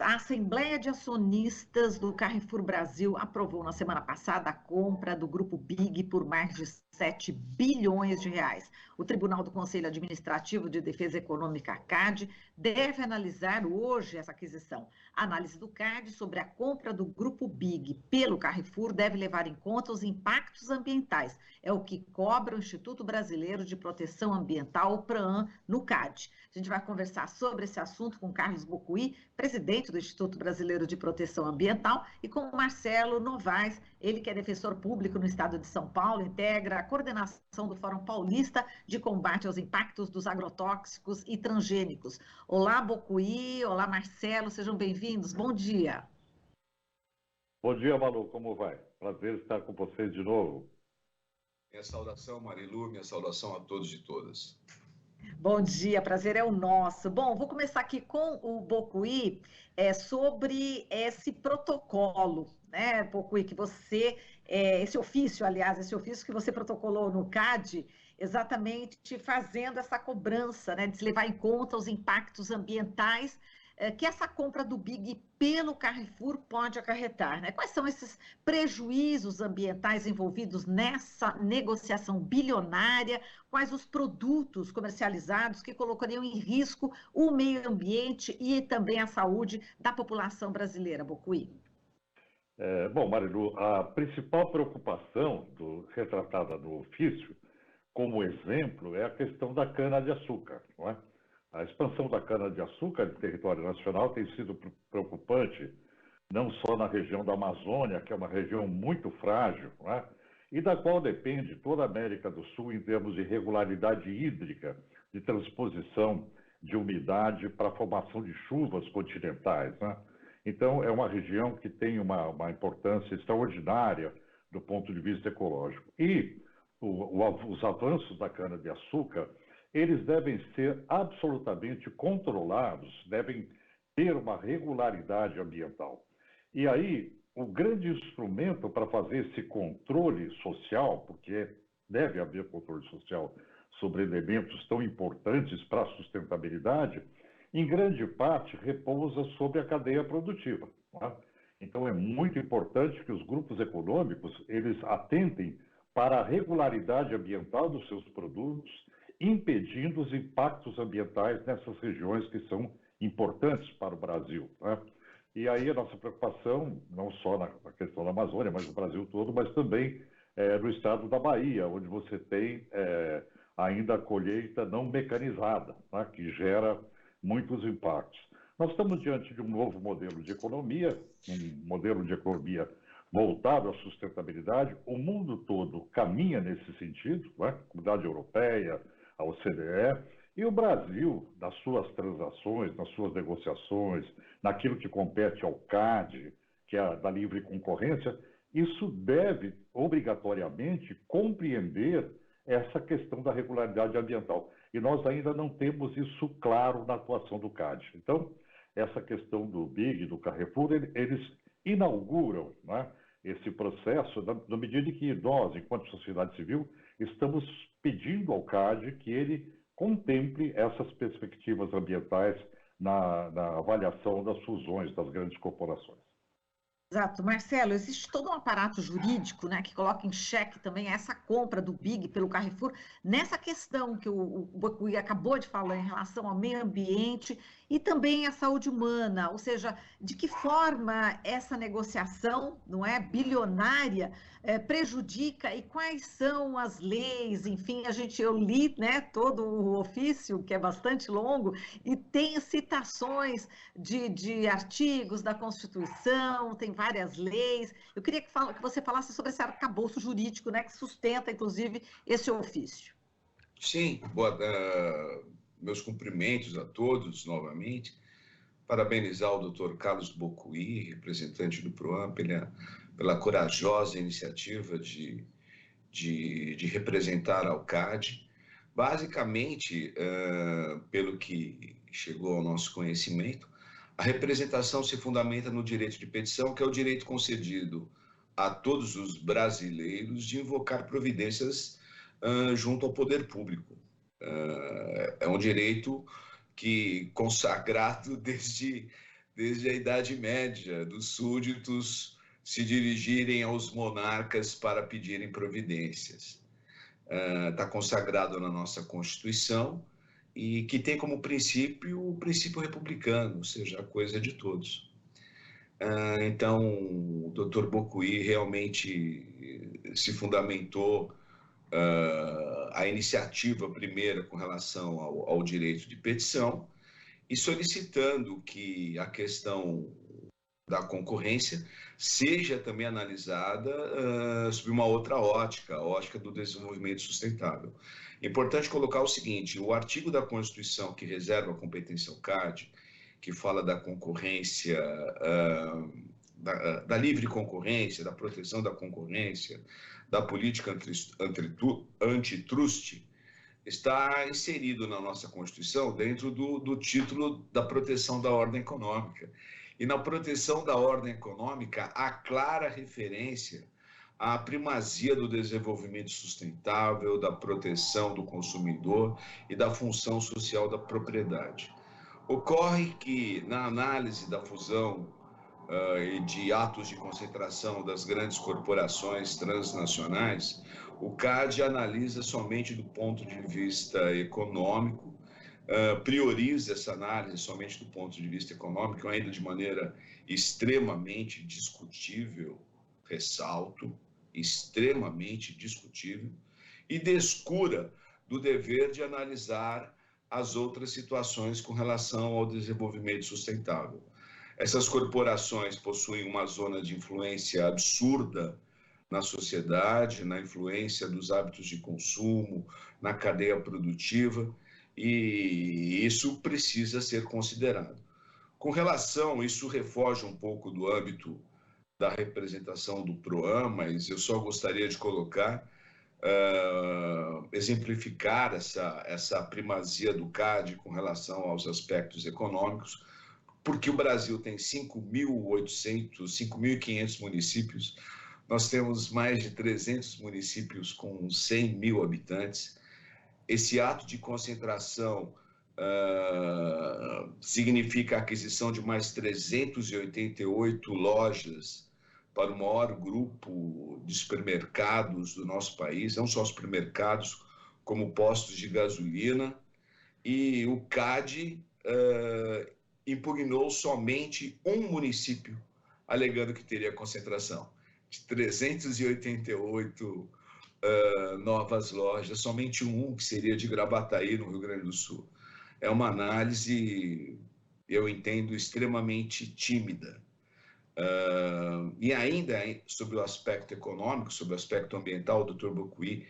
A Assembleia de Acionistas do Carrefour Brasil aprovou na semana passada a compra do Grupo BIG por mais de 7 bilhões de reais. O Tribunal do Conselho Administrativo de Defesa Econômica, CAD, deve analisar hoje essa aquisição. A análise do CAD sobre a compra do Grupo BIG pelo Carrefour deve levar em conta os impactos ambientais. É o que cobra o Instituto Brasileiro de Proteção Ambiental, o PROAN, no CAD. A gente vai conversar sobre esse assunto com Carlos Bocuí, presidente do Instituto Brasileiro de Proteção Ambiental, e com o Marcelo Novaes, ele que é defensor público no estado de São Paulo, integra a coordenação do Fórum Paulista de Combate aos Impactos dos Agrotóxicos e Transgênicos. Olá, Bocuí, olá, Marcelo, sejam bem-vindos, bom dia. Bom dia, Malu, como vai? Prazer estar com vocês de novo. Minha saudação, Marilu, minha saudação a todos e todas. Bom dia, prazer é o nosso. Bom, vou começar aqui com o Bocuí sobre esse protocolo, né, Bocuí, que você, esse ofício que você protocolou no CAD, exatamente fazendo essa cobrança, né, de se levar em conta os impactos ambientais que essa compra do BIG pelo Carrefour pode acarretar, né? Quais são esses prejuízos ambientais envolvidos nessa negociação bilionária? Quais os produtos comercializados que colocariam em risco o meio ambiente e também a saúde da população brasileira, Bocuí? Bom, Marilu, a principal preocupação retratada no ofício, como exemplo, é a questão da cana-de-açúcar, não é? A expansão da cana-de-açúcar no território nacional tem sido preocupante, não só na região da Amazônia, que é uma região muito frágil, não é? E da qual depende toda a América do Sul em termos de regularidade hídrica, de transposição de umidade para a formação de chuvas continentais, né? Então, é uma região que tem uma importância extraordinária do ponto de vista ecológico. E os avanços da cana-de-açúcar, eles devem ser absolutamente controlados, devem ter uma regularidade ambiental. E aí, o grande instrumento para fazer esse controle social, porque deve haver controle social sobre elementos tão importantes para a sustentabilidade, em grande parte repousa sobre a cadeia produtiva, né? Então, é muito importante que os grupos econômicos, eles atentem para a regularidade ambiental dos seus produtos, impedindo os impactos ambientais nessas regiões que são importantes para o Brasil, né? E aí a nossa preocupação, não só na questão da Amazônia, mas no Brasil todo, mas também no estado da Bahia, onde você tem ainda a colheita não mecanizada, né, que gera muitos impactos. Nós estamos diante de um novo modelo de economia, um modelo de economia voltado à sustentabilidade. O mundo todo caminha nesse sentido, né? A Comunidade Europeia, a OCDE, e o Brasil, nas suas transações, nas suas negociações, naquilo que compete ao CAD, que é a da livre concorrência, isso deve, obrigatoriamente, compreender essa questão da regularidade ambiental. E nós ainda não temos isso claro na atuação do CAD. Então, essa questão do BIG, do Carrefour, eles inauguram, né, esse processo na medida em que nós, enquanto sociedade civil, estamos pedindo ao CAD que ele contemple essas perspectivas ambientais na avaliação das fusões das grandes corporações. Exato, Marcelo, existe todo um aparato jurídico, né, que coloca em xeque também essa compra do BIG pelo Carrefour, nessa questão que o Bocuí acabou de falar em relação ao meio ambiente e também à saúde humana, ou seja, de que forma essa negociação, não é, bilionária, prejudica e quais são as leis, enfim, eu li, né, todo o ofício, que é bastante longo, e tem citações de artigos da Constituição, tem várias leis. Eu queria que você falasse sobre esse arcabouço jurídico, né, que sustenta, inclusive, esse ofício. Sim, meus cumprimentos a todos novamente. Parabenizar o Dr. Carlos Bocuí, representante do PROAN, pela corajosa iniciativa de representar ao CAD. Basicamente, pelo que chegou ao nosso conhecimento, a representação se fundamenta no direito de petição, que é o direito concedido a todos os brasileiros de invocar providências junto ao poder público. É um direito que consagrado desde a Idade Média, dos súditos se dirigirem aos monarcas para pedirem providências. Está consagrado na nossa Constituição e que tem como princípio o princípio republicano, ou seja, a coisa de todos. Então, o Dr. Bocuí realmente se fundamentou a iniciativa primeira com relação ao direito de petição e solicitando que a questão da concorrência seja também analisada sob uma outra ótica, a ótica do desenvolvimento sustentável. É importante colocar o seguinte: o artigo da Constituição que reserva a competência ao CAD, que fala da concorrência, da livre concorrência, da proteção da concorrência, da política antitruste, está inserido na nossa Constituição dentro do título da proteção da ordem econômica. E na proteção da ordem econômica há clara referência à primazia do desenvolvimento sustentável, da proteção do consumidor e da função social da propriedade. Ocorre que, na análise da fusão e de atos de concentração das grandes corporações transnacionais, o CAD analisa somente do ponto de vista econômico, prioriza essa análise somente do ponto de vista econômico, ainda de maneira extremamente discutível, ressalto, extremamente discutível, e descura do dever de analisar as outras situações com relação ao desenvolvimento sustentável. Essas corporações possuem uma zona de influência absurda na sociedade, na influência dos hábitos de consumo, na cadeia produtiva, e isso precisa ser considerado. Com relação, isso refoge um pouco do âmbito da representação do PROAM, mas eu só gostaria de colocar, exemplificar essa primazia do CAD com relação aos aspectos econômicos, porque o Brasil tem 5.500 municípios, nós temos mais de 300 municípios com 100 mil habitantes. Esse ato de concentração significa a aquisição de mais 388 lojas para o maior grupo de supermercados do nosso país, não só supermercados, como postos de gasolina, e o CAD impugnou somente um município, alegando que teria concentração de 388 novas lojas, somente um, que seria de Gravataí, no Rio Grande do Sul. É uma análise, eu entendo, extremamente tímida. E ainda sobre o aspecto econômico, sobre o aspecto ambiental, o Dr. Bocuí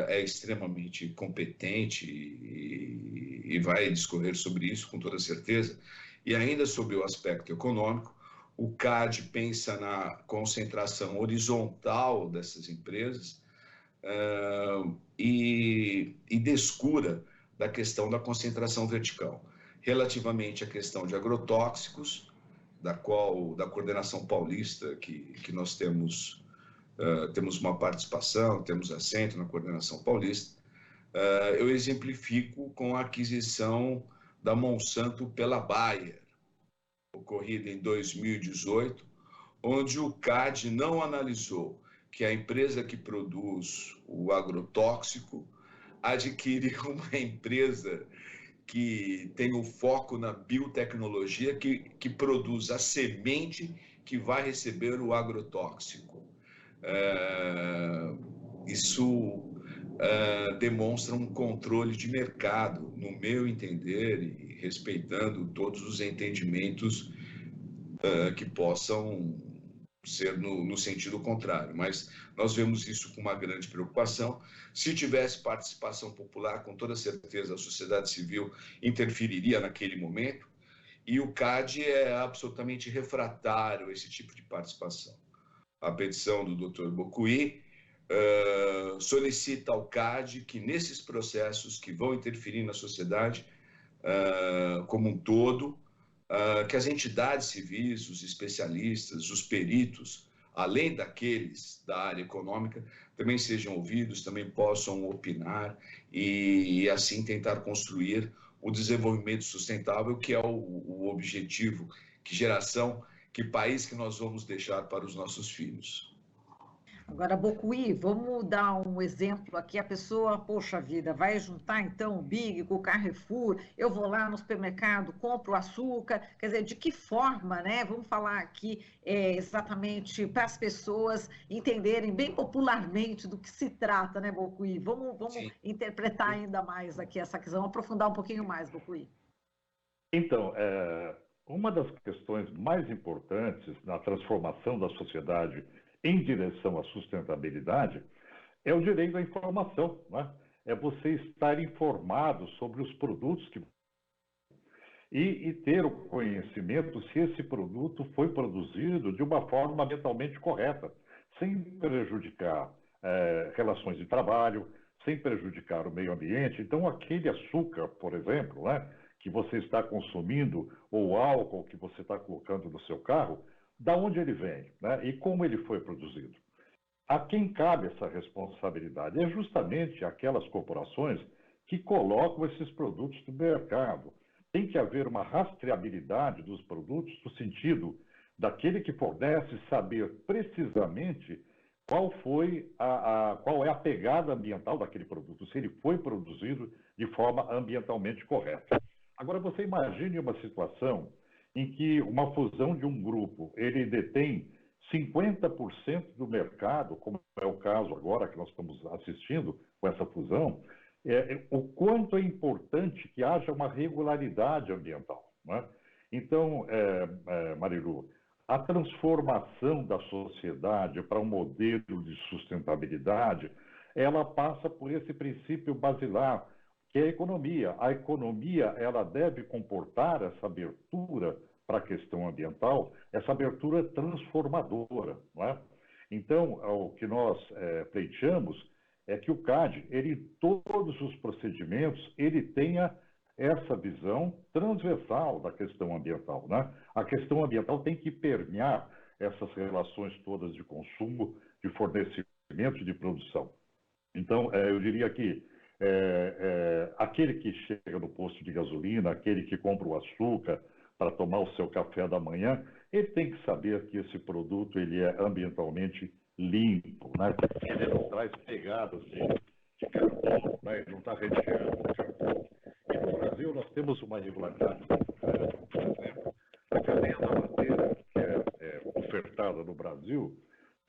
é extremamente competente e vai discorrer sobre isso com toda certeza. E ainda sobre o aspecto econômico, o CAD pensa na concentração horizontal dessas empresas e descura da questão da concentração vertical. Relativamente à questão de agrotóxicos, da coordenação paulista, que nós temos uma participação, temos assento na coordenação paulista, eu exemplifico com a aquisição da Monsanto pela Bayer, ocorrida em 2018, onde o CAD não analisou que a empresa que produz o agrotóxico adquiriu uma empresa que tem o foco na biotecnologia, que produz a semente que vai receber o agrotóxico. Isso demonstra um controle de mercado, no meu entender, e respeitando todos os entendimentos que possam ser no sentido contrário, mas nós vemos isso com uma grande preocupação. Se tivesse participação popular, com toda certeza a sociedade civil interferiria naquele momento, e o CAD é absolutamente refratário a esse tipo de participação. A petição do Dr. Bocuí solicita ao CAD que nesses processos que vão interferir na sociedade como um todo, que as entidades civis, os especialistas, os peritos, além daqueles da área econômica, também sejam ouvidos, também possam opinar e assim tentar construir o desenvolvimento sustentável, que é o objetivo geração, que país que nós vamos deixar para os nossos filhos. Agora, Bocuí, vamos dar um exemplo aqui. A pessoa, poxa vida, vai juntar então o Big com o Carrefour, eu vou lá no supermercado, compro o açúcar, quer dizer, de que forma, né? Vamos falar aqui exatamente para as pessoas entenderem bem popularmente do que se trata, né, Bocuí? Vamos interpretar ainda mais aqui essa questão, aprofundar um pouquinho mais, Bocuí. Então, uma das questões mais importantes na transformação da sociedade em direção à sustentabilidade é o direito à informação, né? É você estar informado sobre os produtos e ter o conhecimento se esse produto foi produzido de uma forma ambientalmente correta, sem prejudicar relações de trabalho, sem prejudicar o meio ambiente. Então, aquele açúcar, por exemplo, né, que você está consumindo, ou álcool que você está colocando no seu carro, da onde ele vem, né, e como ele foi produzido. A quem cabe essa responsabilidade? É justamente aquelas corporações que colocam esses produtos no mercado. Tem que haver uma rastreabilidade dos produtos, no sentido daquele que fornece saber precisamente qual é a pegada ambiental daquele produto, se ele foi produzido de forma ambientalmente correta. Agora, você imagine uma situação em que uma fusão de um grupo, ele detém 50% do mercado, como é o caso agora que nós estamos assistindo com essa fusão, o quanto é importante que haja uma regularidade ambiental, né? Então, Marilu, a transformação da sociedade para um modelo de sustentabilidade, ela passa por esse princípio basilar, que é a economia. A economia, ela deve comportar essa abertura para a questão ambiental, essa abertura transformadora, não é? Então, o que nós pleiteamos é que o CAD, ele, em todos os procedimentos, ele tenha essa visão transversal da questão ambiental, né? A questão ambiental tem que permear essas relações todas de consumo, de fornecimento e de produção. Então, eu diria que aquele que chega no posto de gasolina, aquele que compra o açúcar para tomar o seu café da manhã, ele tem que saber que esse produto ele é ambientalmente limpo, né? Ele não traz pegadas de carbono, né? Ele não está retirando carbono. E no Brasil nós temos uma regularidade, por exemplo, a cadeia da madeira que é ofertada no Brasil,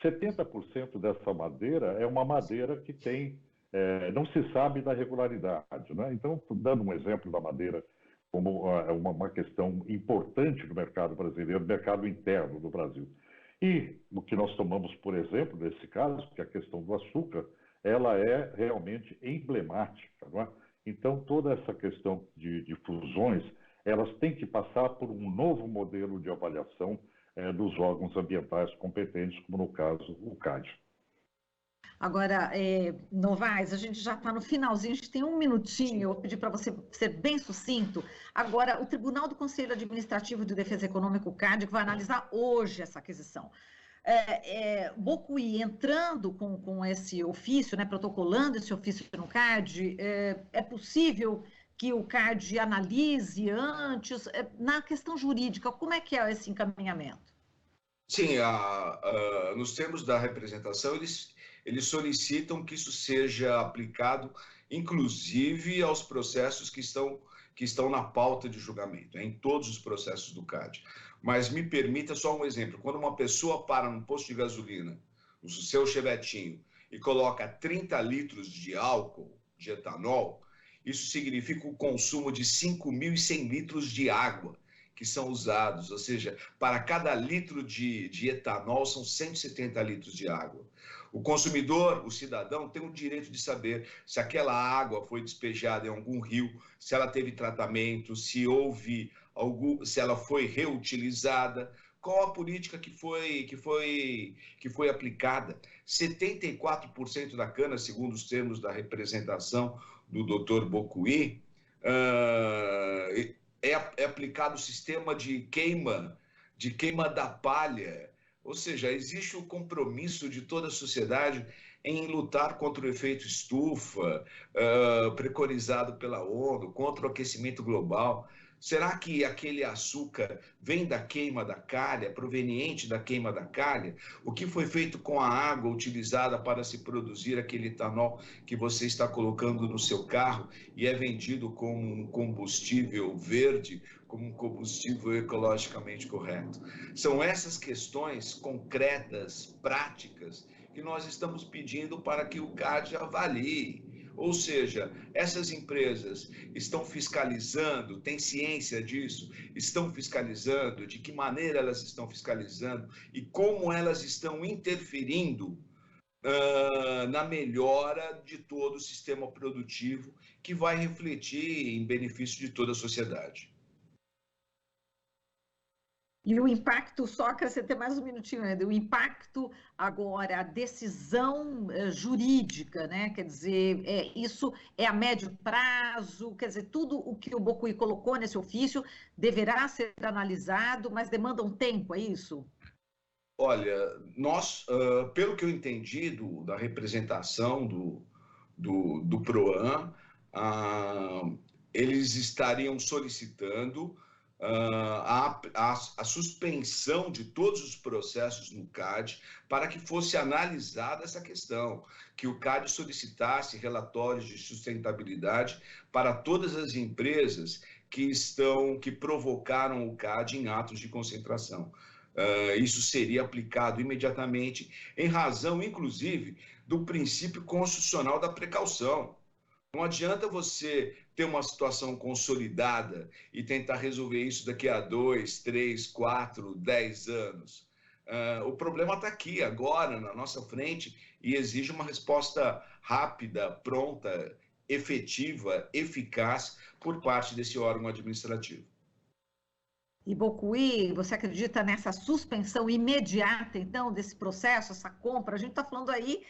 70% dessa madeira é uma madeira que tem, não se sabe da regularidade, né? Então, dando um exemplo da madeira como uma questão importante no mercado brasileiro, no mercado interno do Brasil. E o que nós tomamos, por exemplo, nesse caso, que é a questão do açúcar, ela é realmente emblemática, não é? Então, toda essa questão de fusões, elas têm que passar por um novo modelo de avaliação dos órgãos ambientais competentes, como no caso o CAD. Agora, Novaes, a gente já está no finalzinho, a gente tem um minutinho, eu vou pedir para você ser bem sucinto. Agora, o Tribunal do Conselho Administrativo de Defesa Econômica, o CAD, vai analisar hoje essa aquisição. Bocuí entrando com esse ofício, né, protocolando esse ofício no CAD, é possível que o CAD analise antes, na questão jurídica, como é que é esse encaminhamento? Sim, nos termos da representação, eles solicitam que isso seja aplicado, inclusive aos processos que estão na pauta de julgamento, em todos os processos do CAD. Mas me permita só um exemplo. Quando uma pessoa para num posto de gasolina, o seu chevetinho, e coloca 30 litros de álcool, de etanol, isso significa o consumo de 5.100 litros de água que são usados, ou seja, para cada litro de etanol são 170 litros de água. O consumidor, o cidadão, tem o direito de saber se aquela água foi despejada em algum rio, se ela teve tratamento, se ela foi reutilizada, qual a política que foi aplicada. 74% da cana, segundo os termos da representação do Dr. Bocuí, é aplicado o sistema de queima da palha. Ou seja, existe o compromisso de toda a sociedade em lutar contra o efeito estufa, preconizado pela ONU, contra o aquecimento global. Será que aquele açúcar vem da queima da calha, proveniente da queima da calha? O que foi feito com a água utilizada para se produzir aquele etanol que você está colocando no seu carro e é vendido como um combustível verde, como um combustível ecologicamente correto? São essas questões concretas, práticas, que nós estamos pedindo para que o CAD avalie. Ou seja, essas empresas estão fiscalizando, têm ciência disso, estão fiscalizando, de que maneira elas estão fiscalizando e como elas estão interferindo na melhora de todo o sistema produtivo, que vai refletir em benefício de toda a sociedade. E o impacto, só acrescentar mais um minutinho, né? O impacto agora, a decisão jurídica, né? Quer dizer, isso é a médio prazo, quer dizer, tudo o que o Bocuí colocou nesse ofício deverá ser analisado, mas demanda um tempo, é isso? Olha, nós, pelo que eu entendi da representação do PROAN, eles estariam solicitando a suspensão de todos os processos no CAD para que fosse analisada essa questão, que o CAD solicitasse relatórios de sustentabilidade para todas as empresas que provocaram o CAD em atos de concentração. Isso seria aplicado imediatamente, em razão, inclusive, do princípio constitucional da precaução. Não adianta você ter uma situação consolidada e tentar resolver isso daqui a 2, 3, 4, 10 anos. O problema está aqui, agora, na nossa frente, e exige uma resposta rápida, pronta, efetiva, eficaz, por parte desse órgão administrativo. E Bocuí, você acredita nessa suspensão imediata, então, desse processo, essa compra? A gente está falando aí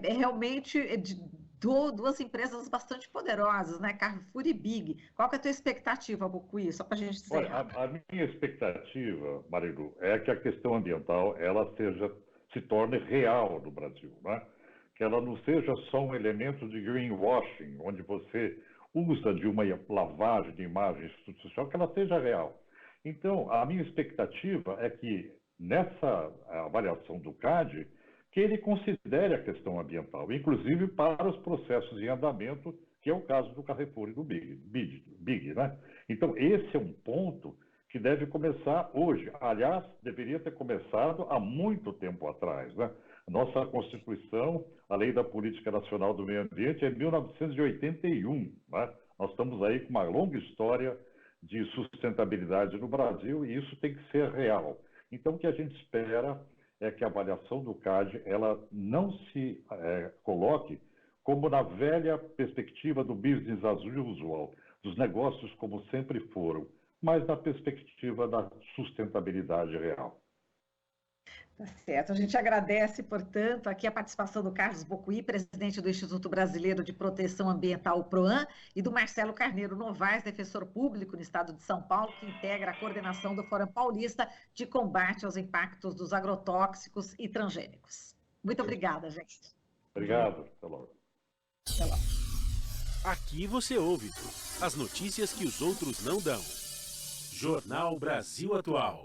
realmente de duas empresas bastante poderosas, né? Carrefour e Big. Qual que é a tua expectativa, Bocuí? Só para a gente dizer. Olha, a minha expectativa, Marilu, é que a questão ambiental ela se torne real no Brasil, né? Que ela não seja só um elemento de greenwashing, onde você usa de uma lavagem de imagem institucional, que ela seja real. Então, a minha expectativa é que, nessa avaliação do CAD, que ele considere a questão ambiental, inclusive para os processos em andamento, que é o caso do Carrefour e do Big, né? Então, esse é um ponto que deve começar hoje. Aliás, deveria ter começado há muito tempo atrás, né? Nossa Constituição, a Lei da Política Nacional do Meio Ambiente, é de 1981, né? Nós estamos aí com uma longa história de sustentabilidade no Brasil e isso tem que ser real. Então, o que a gente espera é que a avaliação do CAD ela não se coloque como na velha perspectiva do business as usual, dos negócios como sempre foram, mas na perspectiva da sustentabilidade real. Tá certo. A gente agradece, portanto, aqui a participação do Carlos Bocuí, presidente do Instituto Brasileiro de Proteção Ambiental, PROAN, e do Marcelo Carneiro Novaes, defensor público no estado de São Paulo, que integra a coordenação do Fórum Paulista de Combate aos Impactos dos Agrotóxicos e Transgênicos. Muito obrigada, gente. Obrigado. Até logo. Até logo. Aqui você ouve as notícias que os outros não dão. Jornal Brasil Atual.